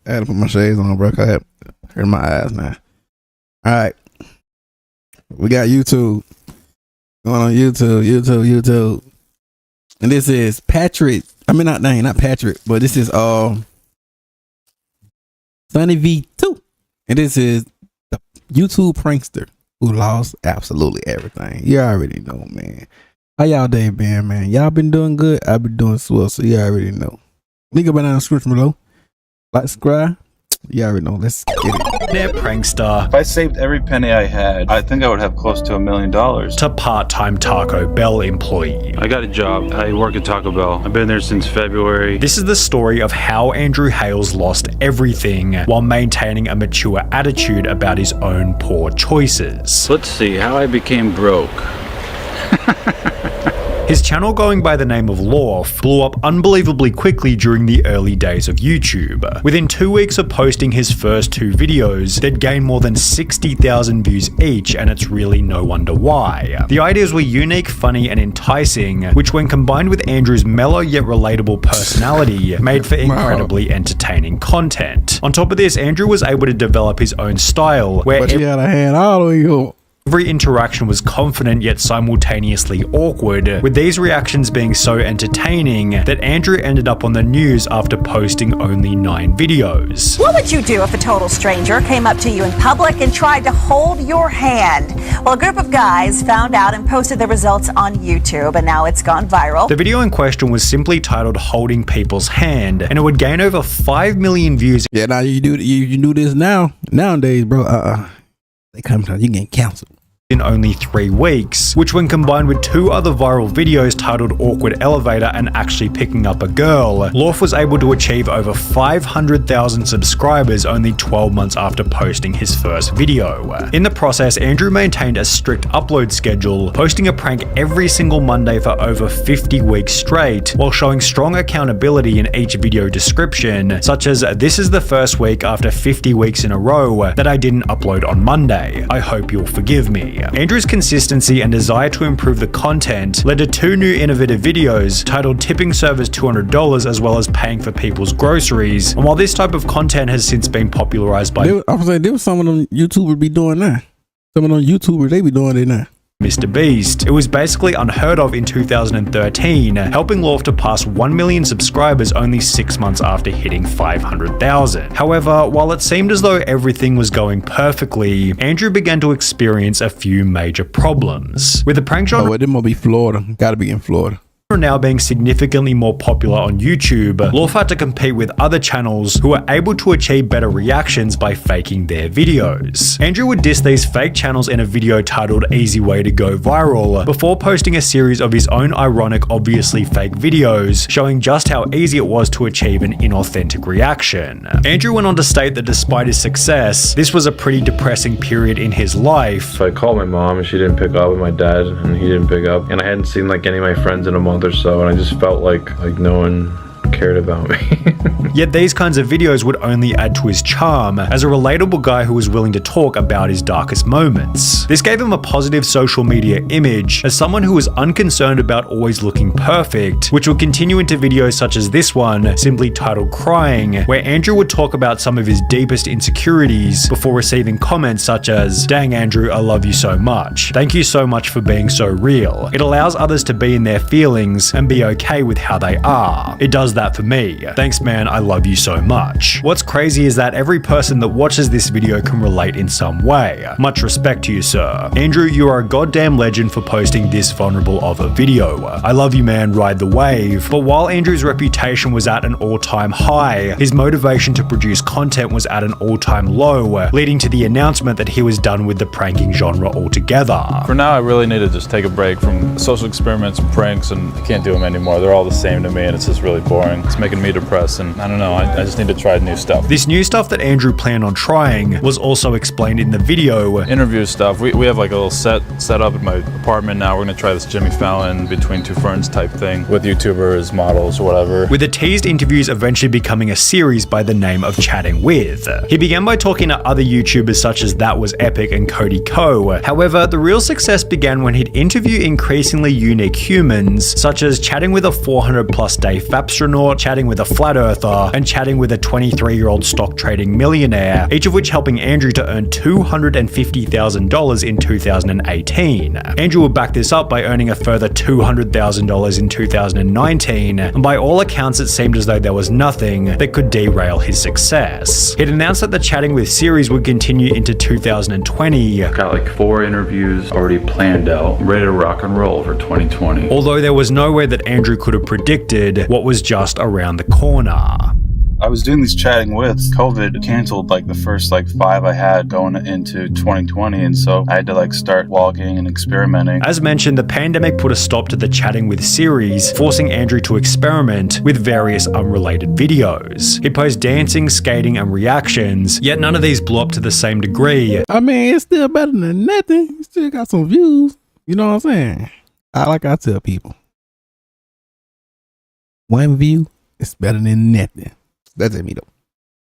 I had to put my shades on, bro. I had hurt my eyes now. All right. We got YouTube. Going on YouTube. And this is Patrick. I mean, not Patrick, but this is Sunny V2. And this is the YouTube prankster who lost absolutely everything. You already know, man. How y'all day been, man? Y'all been doing good? I've been doing swell, so you already know. Link up in the description below. Like, subscribe. You already know. Let's get it. They're Prankster. If I saved every penny I had, I think I would have close to $1 million. To part-time Taco Bell employee. I got a job. I work at Taco Bell. I've been there since February. This is the story of how Andrew Hales lost everything while maintaining a mature attitude about his own poor choices. Let's see how I became broke. His channel, going by the name of Lorf, blew up unbelievably quickly during the early days of YouTube. Within 2 weeks of posting his first 2 videos, they'd gained more than 60,000 views each, and it's really no wonder why. The ideas were unique, funny, and enticing, which when combined with Andrew's mellow yet relatable personality, made for incredibly entertaining content. On top of this, Andrew was able to develop his own style, where every interaction was confident yet simultaneously awkward, with these reactions being so entertaining that Andrew ended up on the news after posting only 9 videos. What would you do if a total stranger came up to you in public and tried to hold your hand? Well, a group of guys found out and posted the results on YouTube, and now it's gone viral. The video in question was simply titled "Holding People's Hand," and it would gain over 5 million views. Yeah, now you do this nowadays, bro. They come to you get canceled. In only 3 weeks, which when combined with 2 other viral videos titled Awkward Elevator and Actually Picking Up a Girl, Lorf was able to achieve over 500,000 subscribers only 12 months after posting his first video. In the process, Andrew maintained a strict upload schedule, posting a prank every single Monday for over 50 weeks straight, while showing strong accountability in each video description, such as "This is the first week after 50 weeks in a row that I didn't upload on Monday. I hope you'll forgive me." Andrew's consistency and desire to improve the content led to 2 new innovative videos titled "Tipping Servers $200" as well as "Paying for People's Groceries." And while this type of content has since been popularized by there was some of them YouTubers be doing that. Some of them YouTubers, they be doing it now. Mr. Beast, it was basically unheard of in 2013, helping Lorf to pass 1 million subscribers only 6 months after hitting 500,000. However, while it seemed as though everything was going perfectly, Andrew began to experience a few major problems. With the prank genre, it must be Florida. Gotta be in Florida. Now being significantly more popular on YouTube, Lorf had to compete with other channels who were able to achieve better reactions by faking their videos. Andrew would diss these fake channels in a video titled "Easy Way to Go Viral" before posting a series of his own ironic, obviously fake videos, showing just how easy it was to achieve an inauthentic reaction. Andrew went on to state that despite his success, this was a pretty depressing period in his life. So I called my mom and she didn't pick up, and my dad and he didn't pick up, and I hadn't seen like any of my friends in a month or so, and I just felt like no one cared about me. Yet these kinds of videos would only add to his charm as a relatable guy who was willing to talk about his darkest moments. This gave him a positive social media image as someone who was unconcerned about always looking perfect, which would continue into videos such as this one, simply titled "Crying," where Andrew would talk about some of his deepest insecurities before receiving comments such as, "Dang Andrew, I love you so much. Thank you so much for being so real. It allows others to be in their feelings and be okay with how they are. It does that for me. Thanks man, I love you so much." What's crazy is that every person that watches this video can relate in some way. Much respect to you, sir. Andrew, you are a goddamn legend for posting this vulnerable of a video. I love you man, ride the wave. But while Andrew's reputation was at an all-time high, his motivation to produce content was at an all-time low, leading to the announcement that he was done with the pranking genre altogether. For now, I really need to just take a break from social experiments and pranks, and I can't do them anymore. They're all the same to me, and it's just really boring. It's making me depressed, and I don't know, I just need to try new stuff. This new stuff that Andrew planned on trying was also explained in the video. Interview stuff. We have like a little set up at my apartment now. We're gonna try this Jimmy Fallon Between Two Ferns type thing with YouTubers, models, or whatever. With the teased interviews eventually becoming a series by the name of Chatting With. He began by talking to other YouTubers such as That Was Epic and Cody Ko. However, the real success began when he'd interview increasingly unique humans, such as chatting with a 400+ day Fapstra astronaut, chatting with a flat earther, and chatting with a 23-year-old stock trading millionaire, each of which helping Andrew to earn $250,000 in 2018. Andrew would back this up by earning a further $200,000 in 2019, and by all accounts it seemed as though there was nothing that could derail his success. He'd announced that the Chatting With series would continue into 2020. Got like 4 interviews already planned out, ready to rock and roll for 2020. Although there was no way that Andrew could have predicted what was just around the corner. I was doing these Chatting With. COVID canceled like the first 5 I had going into 2020, and so I had to start vlogging and experimenting. As mentioned, the pandemic put a stop to the Chatting With series, forcing Andrew to experiment with various unrelated videos. He'd post dancing, skating, and reactions, yet none of these blew up to the same degree. I mean, it's still better than nothing. You still got some views. You know what I'm saying? I tell people, 1 view is better than nothing. That's it, me though.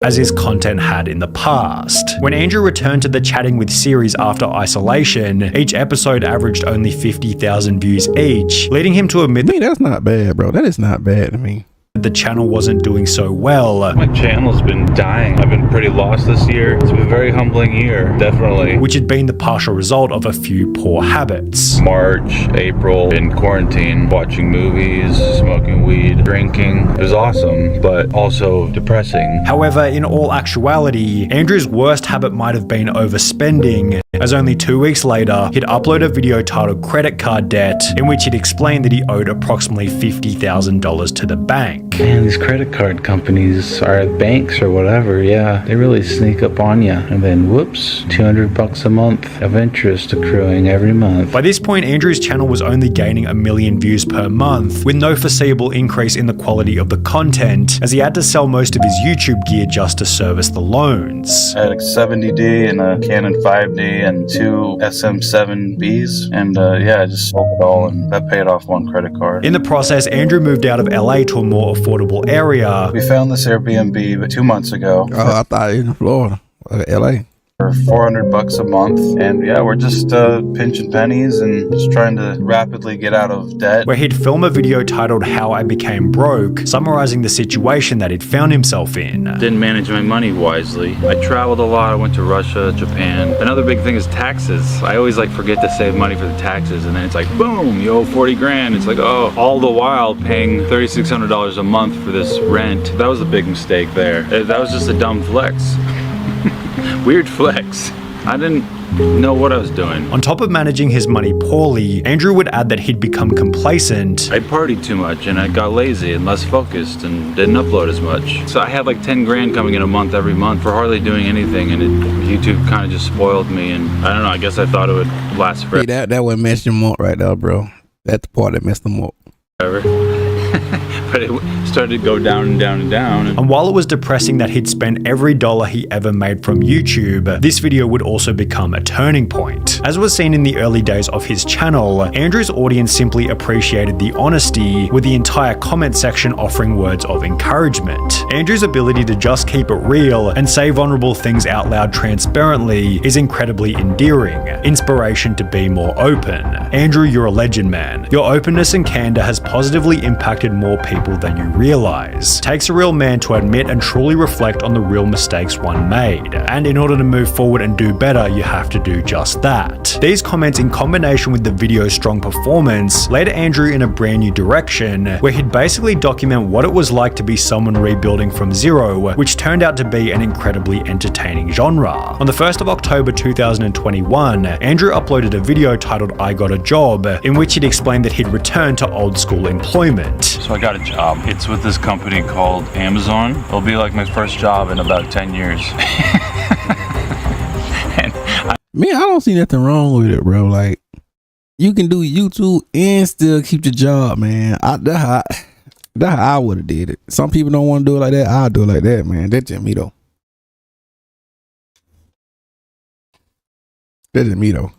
As his content had in the past. When Andrew returned to the Chatting With series after isolation, each episode averaged only 50,000 views each, leading him to admit that that's not bad, bro. That is not bad to me. The channel wasn't doing so well. My channel's been dying. I've been pretty lost this year. It's been a very humbling year, definitely. Which had been the partial result of a few poor habits. March, April, in quarantine, watching movies, smoking weed, drinking. It was awesome, but also depressing. However, in all actuality, Andrew's worst habit might have been overspending, as only 2 weeks later, he'd upload a video titled Credit Card Debt, in which he'd explained that he owed approximately $50,000 to the bank. Man, these credit card companies are banks or whatever, yeah. They really sneak up on you. And then, whoops, $200 a month of interest accruing every month. By this point, Andrew's channel was only gaining 1 million views per month, with no foreseeable increase in the quality of the content, as he had to sell most of his YouTube gear just to service the loans. I had a 70D and a Canon 5D and 2 SM7Bs, and I just sold it all, and that paid off 1 credit card. In the process, Andrew moved out of LA to a more affordable area. We found this Airbnb 2 months ago. Oh, I thought in Florida, LA. For $400 a month, and we're just pinching pennies and just trying to rapidly get out of debt. Where he'd film a video titled How I Became Broke, summarizing the situation that he'd found himself in. Didn't manage my money wisely. I traveled a lot. I went to Russia, Japan. Another big thing is taxes. I always forget to save money for the taxes, and then it's boom, you owe 40 grand. It's oh, all the while paying $3,600 a month for this rent. That was a big mistake there. That was just a dumb flex. Weird flex. I didn't know what I was doing. On top of managing his money poorly, Andrew would add that he'd become complacent. I partied too much and I got lazy and less focused and didn't upload as much. So I had 10 grand coming in a month every month for hardly doing anything, and YouTube kind of just spoiled me, and I don't know, I guess I thought it would last forever. Hey, that would mess him up right there, bro. That's the part that messed him up. But it started to go down and down and down. And while it was depressing that he'd spent every dollar he ever made from YouTube, this video would also become a turning point. As was seen in the early days of his channel, Andrew's audience simply appreciated the honesty, with the entire comment section offering words of encouragement. Andrew's ability to just keep it real and say vulnerable things out loud transparently is incredibly endearing. Inspiration to be more open. Andrew, you're a legend, man. Your openness and candor has positively impacted more people than you realize. Takes a real man to admit and truly reflect on the real mistakes one made. And in order to move forward and do better, you have to do just that. These comments, in combination with the video's strong performance, led Andrew in a brand new direction, where he'd basically document what it was like to be someone rebuilding from zero, which turned out to be an incredibly entertaining genre. On the 1st of October 2021, Andrew uploaded a video titled I Got a Job, in which he'd explained that he'd returned to old school employment. So I got a job. It's with this company called Amazon. It'll be my first job in about 10 years. Man, I don't see nothing wrong with it, bro. You can do YouTube and still keep your job, man. That's how I would have did it. Some people don't want to do it like that. I'll do it like that, man. That's just me, though. That's just me, though.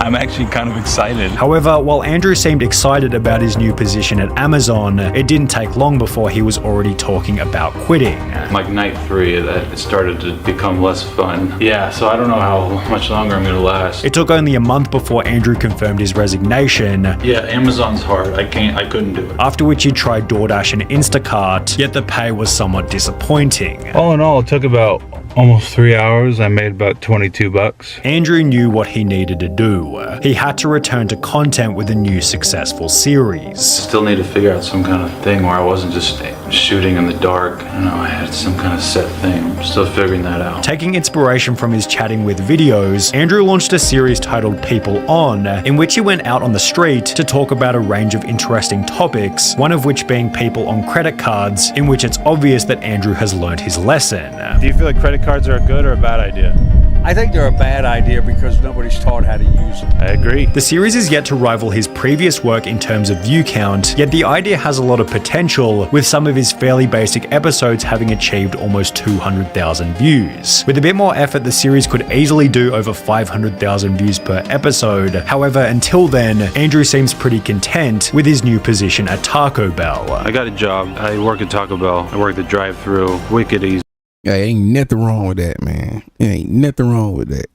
I'm actually kind of excited. However, while Andrew seemed excited about his new position at Amazon, it didn't take long before he was already talking about quitting. Like night 3, it started to become less fun. Yeah, so I don't know how much longer I'm gonna last. It took only a month before Andrew confirmed his resignation. Yeah, Amazon's hard. I couldn't do it. After which he tried DoorDash and Instacart, yet the pay was somewhat disappointing. All in all, it took about almost 3 hours. I made about 22 bucks. Andrew knew what he needed to do. He had to return to content with a new successful series. Still need to figure out some kind of thing where I wasn't just shooting in the dark. I don't know, I had some kind of set thing. I'm still figuring that out. Taking inspiration from his chatting with videos, Andrew launched a series titled People On, in which he went out on the street to talk about a range of interesting topics, one of which being people on credit cards, in which it's obvious that Andrew has learned his lesson. Do you feel like credit cards are a good or a bad idea? I think they're a bad idea because nobody's taught how to use them. I agree. The series is yet to rival his previous work in terms of view count, yet the idea has a lot of potential, with some of his fairly basic episodes having achieved almost 200,000 views. With a bit more effort, the series could easily do over 500,000 views per episode. However, until then, Andrew seems pretty content with his new position at Taco Bell. I got a job. I work at Taco Bell. I work the drive-thru. Wicked easy. Yeah, ain't nothing wrong with that, man. Ain't nothing wrong with that.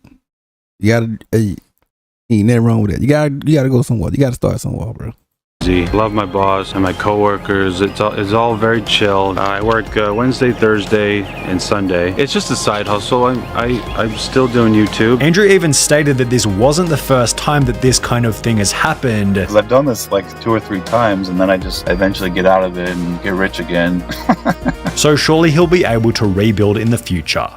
You gotta, ain't nothing wrong with that. You gotta go somewhere. You gotta start somewhere, bro. Love my boss and my coworkers. It's all very chill. I work Wednesday, Thursday, and Sunday. It's just a side hustle. I'm still doing YouTube. Andrew even stated that this wasn't the first time that this kind of thing has happened. I've done this like 2 or 3 times, and then I just eventually get out of it and get rich again. So surely he'll be able to rebuild in the future.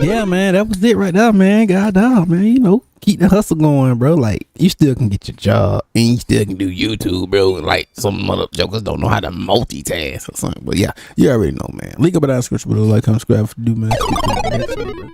Yeah, man, that was it right there, man. God damn, man. You know, keep the hustle going, bro. Like, you still can get your job and you still can do YouTube, bro. Like, some other jokers don't know how to multitask or something. But yeah, you already know, man. Link up in the description below. Like, comment, subscribe if you do, man.